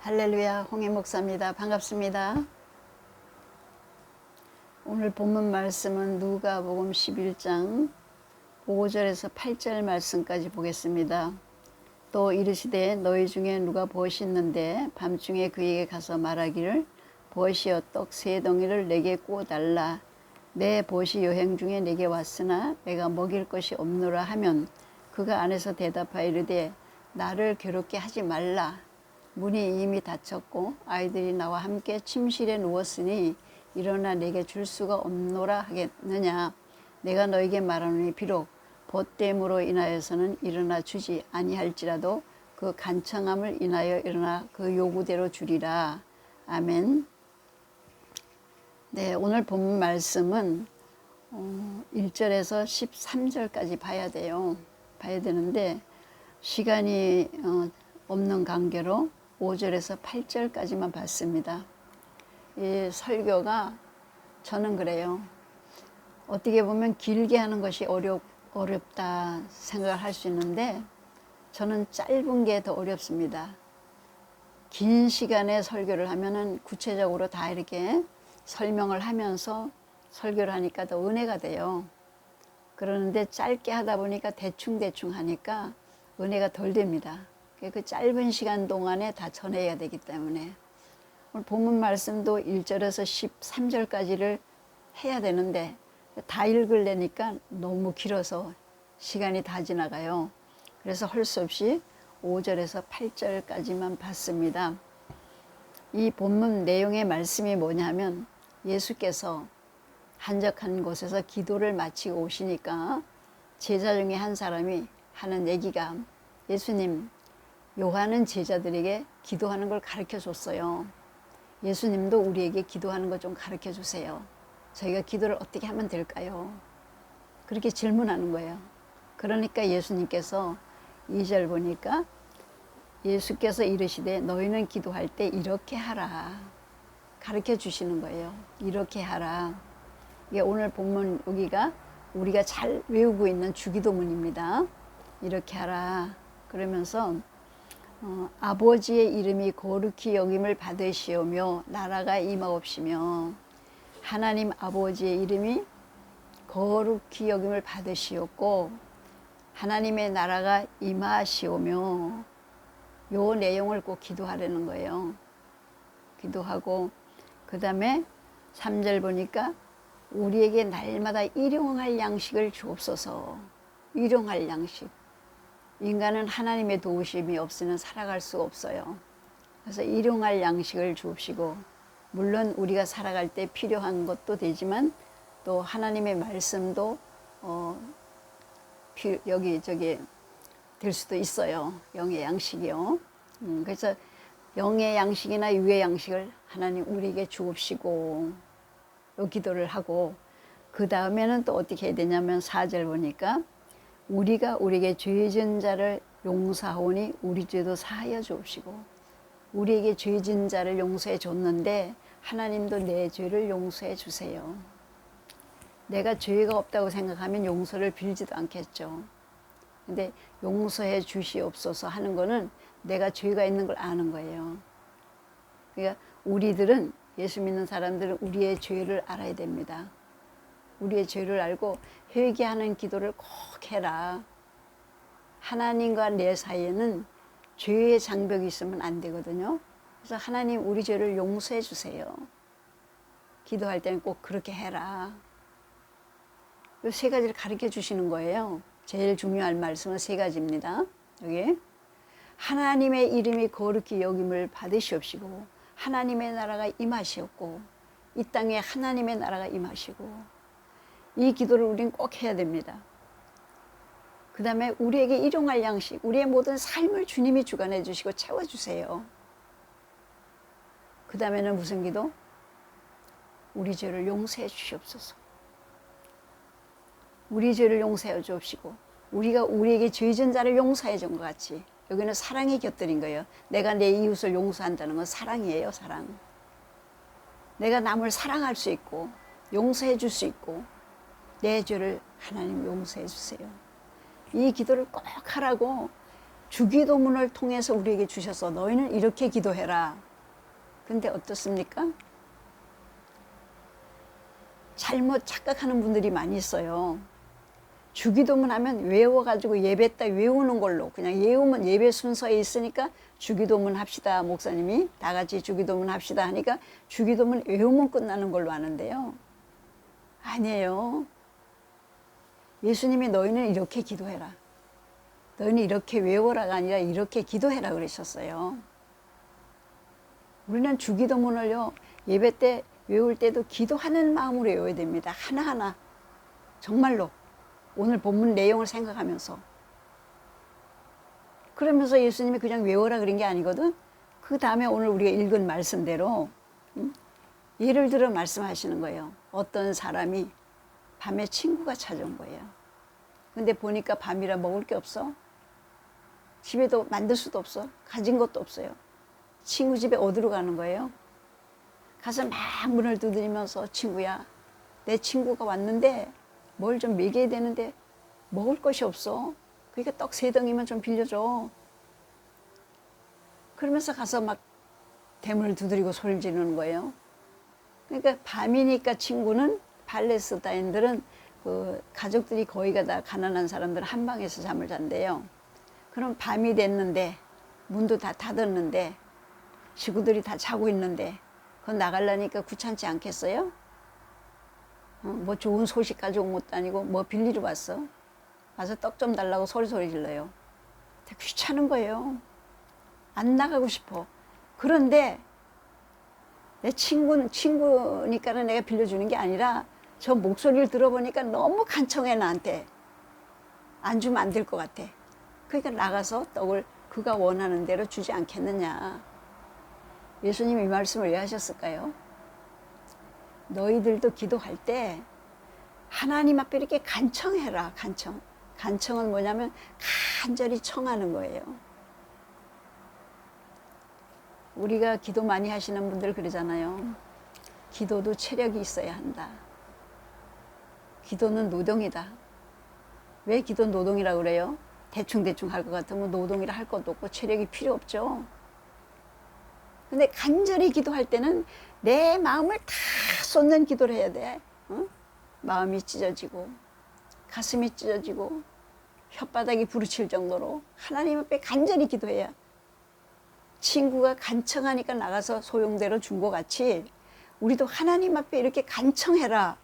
할렐루야, 홍해 목사입니다. 반갑습니다. 오늘 본문 말씀은 누가복음 11장 5절에서 8절 말씀까지 보겠습니다. 또 이르시되 너희 중에 누가 벗이 있는데 밤중에 그에게 가서 말하기를 벗이여 떡 세 덩이를 내게 구워달라. 내 벗이 여행 중에 내게 왔으나 내가 먹일 것이 없노라 하면 그가 안에서 대답하여 이르되 나를 괴롭게 하지 말라. 문이 이미 닫혔고 아이들이 나와 함께 침실에 누웠으니 일어나 내게 줄 수가 없노라 하겠느냐. 내가 너에게 말하노니 비록 벗됨으로 인하여서는 일어나 주지 아니할지라도 그 간청함을 인하여 일어나 그 요구대로 주리라. 아멘. 네, 오늘 본문 말씀은 1절에서 13절까지 봐야 되는데 시간이 없는 관계로 5절에서 8절까지만 봤습니다. 이 설교가 저는 그래요. 어떻게 보면 길게 하는 것이 어렵다 생각을 할 수 있는데 저는 짧은 게 더 어렵습니다. 긴 시간에 설교를 하면은 구체적으로 다 이렇게 설명을 하면서 설교를 하니까 더 은혜가 돼요. 그러는데 짧게 하다 보니까 대충 하니까 은혜가 덜 됩니다. 그 짧은 시간 동안에 다 전해야 되기 때문에 오늘 본문 말씀도 1절에서 13절까지를 해야 되는데 다 읽으려니까 너무 길어서 시간이 다 지나가요. 그래서 할 수 없이 5절에서 8절까지만 봤습니다. 이 본문 내용의 말씀이 뭐냐면 예수께서 한적한 곳에서 기도를 마치고 오시니까 제자 중에 한 사람이 하는 얘기가 예수님, 요한은 제자들에게 기도하는 걸 가르쳐 줬어요. 예수님도 우리에게 기도하는 거 좀 가르쳐 주세요. 저희가 기도를 어떻게 하면 될까요? 그렇게 질문하는 거예요. 그러니까 예수님께서 2절 보니까 예수께서 이르시되 너희는 기도할 때 이렇게 하라. 가르쳐 주시는 거예요. 이렇게 하라. 이게 오늘 본문 여기가 우리가 잘 외우고 있는 주기도문입니다. 이렇게 하라. 그러면서 아버지의 이름이 거룩히 여김을 받으시오며 나라가 임하옵시며 하나님 아버지의 이름이 거룩히 여김을 받으시옵고 하나님의 나라가 임하시오며 요 내용을 꼭 기도하라는 거예요. 기도하고 그 다음에 3절 보니까 우리에게 날마다 일용할 양식을 주옵소서. 일용할 양식. 인간은 하나님의 도우심이 없이는 살아갈 수가 없어요. 그래서 일용할 양식을 주옵시고 물론 우리가 살아갈 때 필요한 것도 되지만 또 하나님의 말씀도 여기저기 될 수도 있어요. 영의 양식이요. 그래서 영의 양식이나 육의 양식을 하나님 우리에게 주옵시고 요 기도를 하고 그 다음에는 또 어떻게 해야 되냐면 4절 보니까 우리가 우리에게 죄 지은 자를 용서하오니 우리 죄도 사하여 주옵시고 우리에게 죄 지은 자를 용서해 줬는데 하나님도 내 죄를 용서해 주세요. 내가 죄가 없다고 생각하면 용서를 빌지도 않겠죠. 근데 용서해 주시옵소서 하는 거는 내가 죄가 있는 걸 아는 거예요. 그러니까 우리들은 예수 믿는 사람들은 우리의 죄를 알아야 됩니다. 우리의 죄를 알고 회개하는 기도를 꼭 해라. 하나님과 내 사이에는 죄의 장벽이 있으면 안 되거든요. 그래서 하나님 우리 죄를 용서해 주세요. 기도할 때는 꼭 그렇게 해라. 이 세 가지를 가르쳐 주시는 거예요. 제일 중요한 말씀은 세 가지입니다. 여기 하나님의 이름이 거룩히 여김을 받으시옵시고 하나님의 나라가 임하시옵고 이 땅에 하나님의 나라가 임하시고 이 기도를 우리는 꼭 해야 됩니다. 그 다음에 우리에게 일용할 양식, 우리의 모든 삶을 주님이 주관해 주시고 채워주세요. 그 다음에는 무슨 기도? 우리 죄를 용서해 주시옵소서. 우리 죄를 용서해 주옵시고 우리가 우리에게 죄 지은 자를 용서해 준 것 같이 여기는 사랑이 곁들인 거예요. 내가 내 이웃을 용서한다는 건 사랑이에요. 사랑. 내가 남을 사랑할 수 있고 용서해 줄 수 있고 내 죄를 하나님 용서해 주세요. 이 기도를 꼭 하라고 주기도문을 통해서 우리에게 주셔서 너희는 이렇게 기도해라. 근데 어떻습니까? 잘못 착각하는 분들이 많이 있어요. 주기도문 하면 외워가지고 예배 때 외우는 걸로 그냥 외우면 예배 순서에 있으니까 주기도문 합시다. 목사님이 다 같이 주기도문 합시다 하니까 주기도문 외우면 끝나는 걸로 아는데요. 아니에요. 예수님이 너희는 이렇게 기도해라. 너희는 이렇게 외워라가 아니라 이렇게 기도해라 그러셨어요. 우리는 주기도문을요, 예배 때 외울 때도 기도하는 마음으로 외워야 됩니다. 하나하나. 정말로. 오늘 본문 내용을 생각하면서. 그러면서 예수님이 그냥 외워라 그런 게 아니거든. 그 다음에 오늘 우리가 읽은 말씀대로 예를 들어 말씀하시는 거예요. 어떤 사람이 밤에 친구가 찾아온 거예요. 근데 보니까 밤이라 먹을 게 없어. 집에도 만들 수도 없어. 가진 것도 없어요. 친구 집에 어디로 가는 거예요? 가서 막 문을 두드리면서 친구야, 내 친구가 왔는데 뭘 좀 먹여야 되는데 먹을 것이 없어. 그러니까 떡 3덩이만 좀 빌려줘. 그러면서 가서 막 대문을 두드리고 소리를 지르는 거예요. 그러니까 밤이니까 친구는 팔레스타인들은 그 가족들이 거의가 다 가난한 사람들은 한 방에서 잠을 잔대요. 그럼 밤이 됐는데 문도 다 닫았는데 식구들이 다 자고 있는데 그건 나가려니까 귀찮지 않겠어요? 뭐 좋은 소식 가져온 것도 아니고 뭐 빌리러 왔어. 와서 떡 좀 달라고 소리 질러요. 되게 귀찮은 거예요. 안 나가고 싶어. 그런데 내 친구니까는 내가 빌려주는 게 아니라 저 목소리를 들어보니까 너무 간청해 나한테. 안 주면 안 될 것 같아. 그러니까 나가서 떡을 그가 원하는 대로 주지 않겠느냐. 예수님이 이 말씀을 왜 하셨을까요? 너희들도 기도할 때 하나님 앞에 이렇게 간청해라. 간청. 간청은 뭐냐면 간절히 청하는 거예요. 우리가 기도 많이 하시는 분들 그러잖아요. 기도도 체력이 있어야 한다. 기도는 노동이다. 왜 기도 노동이라고 그래요? 대충 할 것 같으면 노동이라 할 것도 없고 체력이 필요 없죠. 근데 간절히 기도할 때는 내 마음을 다 쏟는 기도를 해야 돼. 어? 마음이 찢어지고 가슴이 찢어지고 혓바닥이 부르칠 정도로 하나님 앞에 간절히 기도해야. 친구가 간청하니까 나가서 소용대로 준 것 같이 우리도 하나님 앞에 이렇게 간청해라.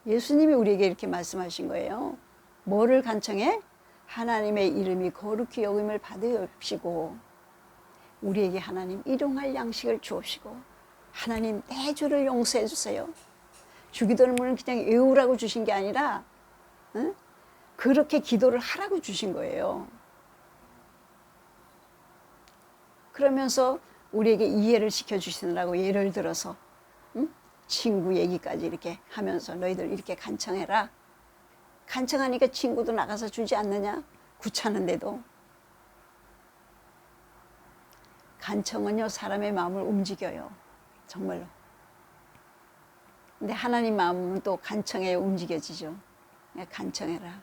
예수님이 우리에게 이렇게 말씀하신 거예요. 뭐를 간청해? 하나님의 이름이 거룩히 여김을 받으시고 우리에게 하나님 일용할 양식을 주옵시고 하나님 내 죄를 용서해 주세요. 주기도문은 그냥 외우라고 주신 게 아니라 그렇게 기도를 하라고 주신 거예요. 그러면서 우리에게 이해를 시켜주시느라고 예를 들어서 친구 얘기까지 이렇게 하면서 너희들 이렇게 간청해라. 간청하니까 친구도 나가서 주지 않느냐? 귀찮은데도. 간청은요 사람의 마음을 움직여요. 정말로. 근데 하나님 마음은 또 간청에 움직여지죠. 간청해라.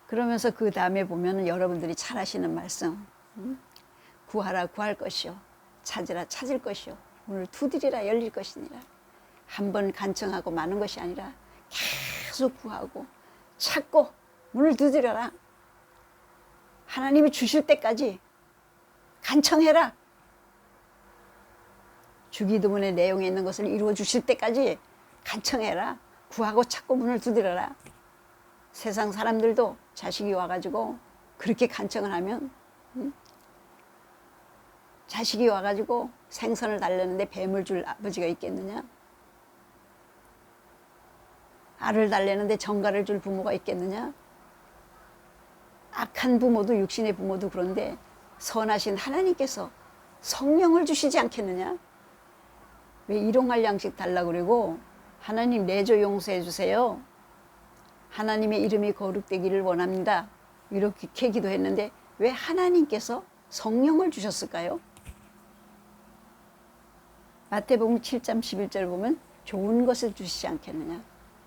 그러면서 그 다음에 보면 여러분들이 잘 하시는 말씀. 구하라 구할 것이요. 찾으라 찾을 것이요. 문을 두드리라 열릴 것이니라. 한 번 간청하고 마는 것이 아니라 계속 구하고 찾고 문을 두드려라. 하나님이 주실 때까지 간청해라. 주기도문의 내용에 있는 것을 이루어 주실 때까지 간청해라. 구하고 찾고 문을 두드려라. 세상 사람들도 자식이 와가지고 그렇게 간청을 하면 자식이 와가지고 생선을 달랬는데 뱀을 줄 아버지가 있겠느냐? 알을 달래는데 정갈을 줄 부모가 있겠느냐? 악한 부모도 육신의 부모도 그런데 선하신 하나님께서 성령을 주시지 않겠느냐? 왜 일용할 양식 달라고 그러고 하나님 내 죄 용서해 주세요. 하나님의 이름이 거룩되기를 원합니다. 이렇게 기도했는데 왜 하나님께서 성령을 주셨을까요? 마태복음 7장 11절 보면 좋은 것을 주시지 않겠느냐.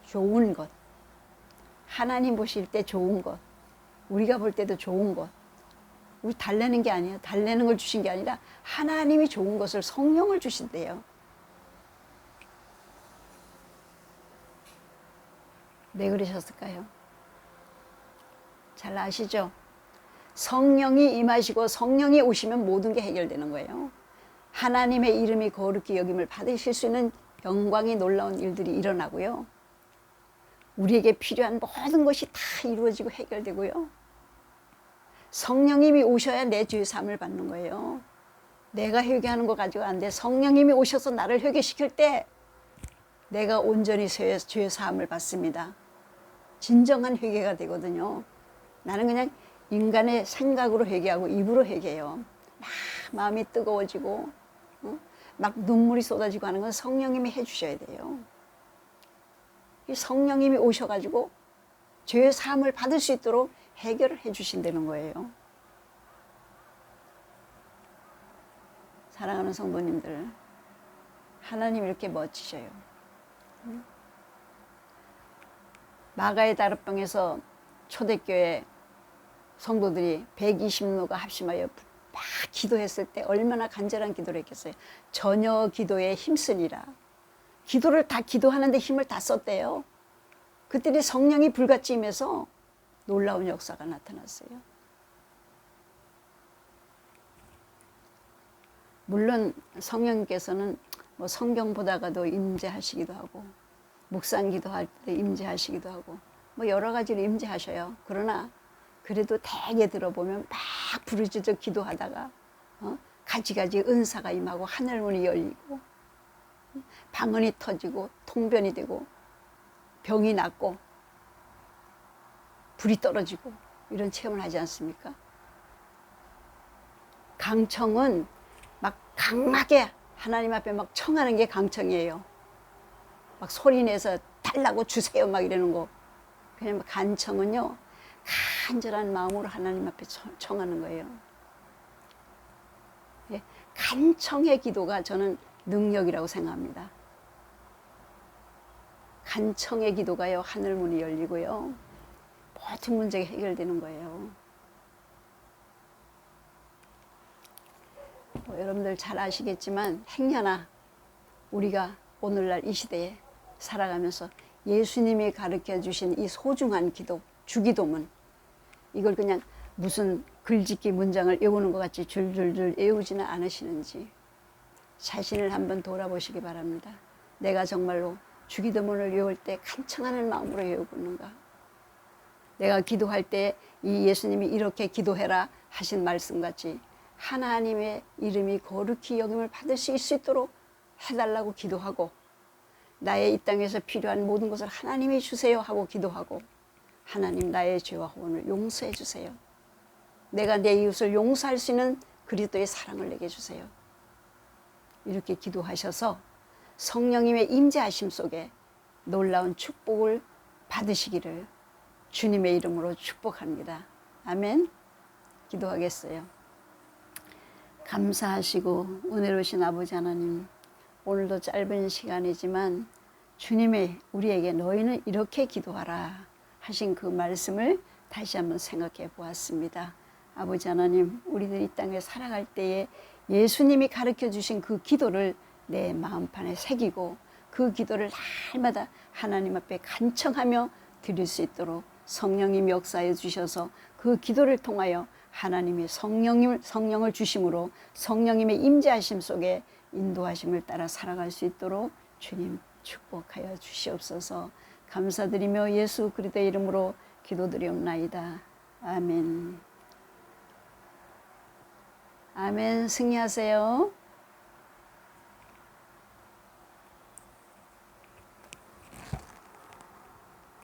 좋은 것. 하나님 보실 때 좋은 것. 우리가 볼 때도 좋은 것. 우리 달래는 게 아니에요. 달래는 걸 주신 게 아니라 하나님이 좋은 것을 성령을 주신대요. 왜 그러셨을까요? 잘 아시죠? 성령이 임하시고 성령이 오시면 모든 게 해결되는 거예요. 하나님의 이름이 거룩히 여김을 받으실 수 있는 영광이 놀라운 일들이 일어나고요. 우리에게 필요한 모든 것이 다 이루어지고 해결되고요. 성령님이 오셔야 내 죄 사함을 받는 거예요. 내가 회개하는 거 가지고 안 돼. 성령님이 오셔서 나를 회개시킬 때 내가 온전히 죄 사함을 받습니다. 진정한 회개가 되거든요. 나는 그냥 인간의 생각으로 회개하고 입으로 회개해요. 막 마음이 뜨거워지고 막 눈물이 쏟아지고 하는 건 성령님이 해주셔야 돼요. 이 성령님이 오셔가지고 죄 사함을 받을 수 있도록 해결을 해주신다는 거예요. 사랑하는 성도님들, 하나님 이렇게 멋지셔요. 마가의 다락방에서 초대교회 성도들이 120노가 합심하여 막 기도했을 때 얼마나 간절한 기도를 했겠어요. 저녁 기도에 힘쓰니라. 기도를 다 기도하는데 힘을 다 썼대요. 그때는 성령이 불같이 임해서 놀라운 역사가 나타났어요. 물론 성령께서는 뭐 성경 보다가도 임재하시기도 하고 묵상 기도할 때 임재하시기도 하고 뭐 여러 가지로 임재하셔요. 그러나 그래도 대개 들어보면 막 부르짖어 기도하다가 가지가지 은사가 임하고 하늘문이 열리고 방언이 터지고 통변이 되고 병이 낫고 불이 떨어지고 이런 체험을 하지 않습니까? 강청은 막 강하게 하나님 앞에 막 청하는 게 강청이에요. 막 소리내서 달라고 주세요 막 이러는 거. 그냥 간청은요 간절한 마음으로 하나님 앞에 청하는 거예요. 예, 간청의 기도가 저는 능력이라고 생각합니다. 간청의 기도가요 하늘문이 열리고요 모든 문제가 해결되는 거예요. 여러분들 잘 아시겠지만 행여나 우리가 오늘날 이 시대에 살아가면서 예수님이 가르쳐 주신 이 소중한 기도, 주기도문, 이걸 그냥 무슨 글짓기 문장을 외우는 것 같이 줄줄줄 외우지는 않으시는지 자신을 한번 돌아보시기 바랍니다. 내가 정말로 주기도문을 외울 때 간청하는 마음으로 외우고 있는가? 내가 기도할 때 이 예수님이 이렇게 기도해라 하신 말씀같이 하나님의 이름이 거룩히 여김을 받을 수 있도록 해달라고 기도하고 나의 이 땅에서 필요한 모든 것을 하나님이 주세요 하고 기도하고 하나님 나의 죄와 혼을 용서해 주세요. 내가 내 이웃을 용서할 수 있는 그리스도의 사랑을 내게 주세요. 이렇게 기도하셔서 성령님의 임재하심 속에 놀라운 축복을 받으시기를 주님의 이름으로 축복합니다. 아멘. 기도하겠어요. 감사하시고 은혜로우신 아버지 하나님, 오늘도 짧은 시간이지만 주님의 우리에게 너희는 이렇게 기도하라 하신 그 말씀을 다시 한번 생각해 보았습니다. 아버지 하나님, 우리들이 이 땅에 살아갈 때에 예수님이 가르쳐 주신 그 기도를 내 마음판에 새기고 그 기도를 날마다 하나님 앞에 간청하며 드릴 수 있도록 성령님 역사해 주셔서 그 기도를 통하여 하나님이 성령을 주심으로 성령님의 임재하심 속에 인도하심을 따라 살아갈 수 있도록 주님 축복하여 주시옵소서. 감사드리며 예수 그리스도의 이름으로 기도드리옵나이다. 아멘. 아멘. 승리하세요.